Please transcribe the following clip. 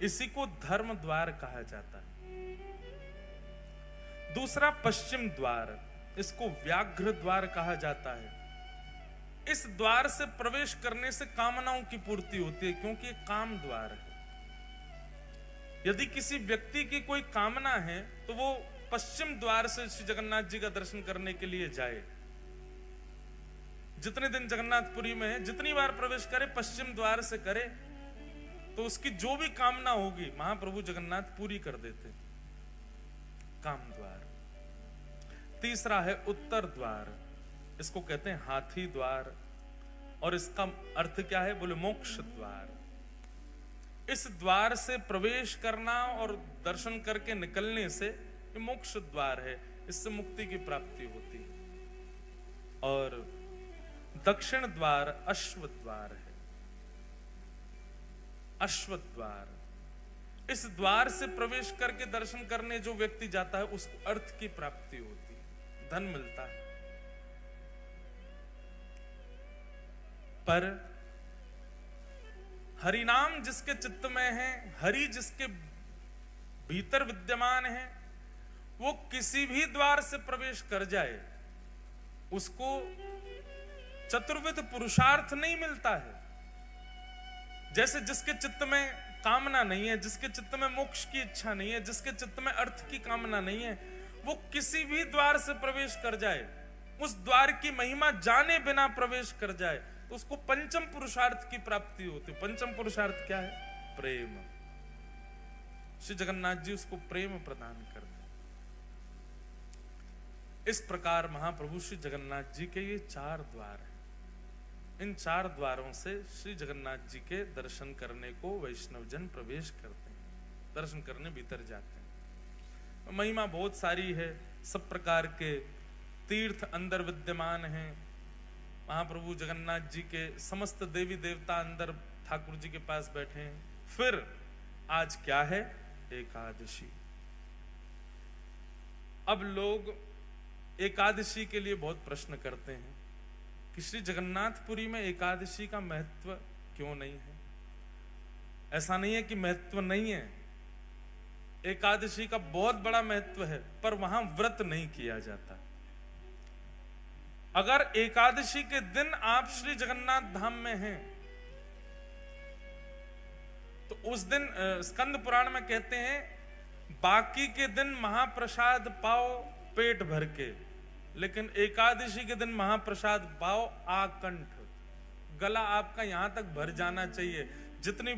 इसी को धर्म द्वार कहा जाता है। दूसरा पश्चिम द्वार, इसको व्याघ्र द्वार कहा जाता है। इस द्वार से प्रवेश करने से कामनाओं की पूर्ति होती है, क्योंकि एक काम द्वार है। यदि किसी व्यक्ति की कोई कामना है तो वो पश्चिम द्वार से श्री जगन्नाथ जी का दर्शन करने के लिए जाए। जितने दिन जगन्नाथपुरी में है, जितनी बार प्रवेश करे पश्चिम द्वार से करे, तो उसकी जो भी कामना होगी महाप्रभु जगन्नाथ पूरी कर देते। काम द्वार। तीसरा है उत्तर द्वार, इसको कहते हैं हाथी द्वार, और इसका अर्थ क्या है? बोले मोक्ष द्वार। इस द्वार से प्रवेश करना और दर्शन करके निकलने से ये मोक्ष द्वार है, इससे मुक्ति की प्राप्ति होती है। और दक्षिण द्वार अश्व द्वार है। अश्व द्वार, इस द्वार से प्रवेश करके दर्शन करने जो व्यक्ति जाता है उसको अर्थ की प्राप्ति होती है, धन मिलता है। पर हरि नाम जिसके चित्त में है, हरि जिसके भीतर विद्यमान है, वो किसी भी द्वार से प्रवेश कर जाए उसको चतुर्विध पुरुषार्थ नहीं मिलता है। जैसे जिसके चित्त में कामना नहीं है, जिसके चित्त में मोक्ष की इच्छा नहीं है, जिसके चित्त में अर्थ की कामना नहीं है, वो किसी भी द्वार से प्रवेश कर जाए, उस द्वार की महिमा जाने बिना प्रवेश कर जाए, तो उसको पंचम पुरुषार्थ की प्राप्ति होती है। पंचम पुरुषार्थ क्या है? प्रेम। श्री जगन्नाथ जी उसको प्रेम प्रदान करते हैं। इस प्रकार महाप्रभु श्री जगन्नाथ जी के ये 4 द्वार हैं। इन 4 द्वारों से श्री जगन्नाथ जी के दर्शन करने को वैष्णव जन प्रवेश करते हैं, दर्शन करने भीतर जाते हैं। महिमा बहुत सारी है, सब प्रकार के तीर्थ अंदर विद्यमान हैं। महाप्रभु जगन्नाथ जी के समस्त देवी देवता अंदर ठाकुर जी के पास बैठे हैं। फिर आज क्या है? एकादशी। अब लोग एकादशी के लिए बहुत प्रश्न करते हैं कि श्री जगन्नाथपुरी में एकादशी का महत्व क्यों नहीं है? ऐसा नहीं है कि महत्व नहीं है, एकादशी का बहुत बड़ा महत्व है, पर वहां व्रत नहीं किया जाता। अगर एकादशी के दिन आप श्री जगन्नाथ धाम में हैं तो उस दिन स्कंद पुराण में कहते हैं बाकी के दिन महाप्रसाद पाओ पेट भर के, लेकिन एकादशी के दिन महाप्रसाद पाओ आकंठ। गला आपका यहां तक भर जाना चाहिए, जितनी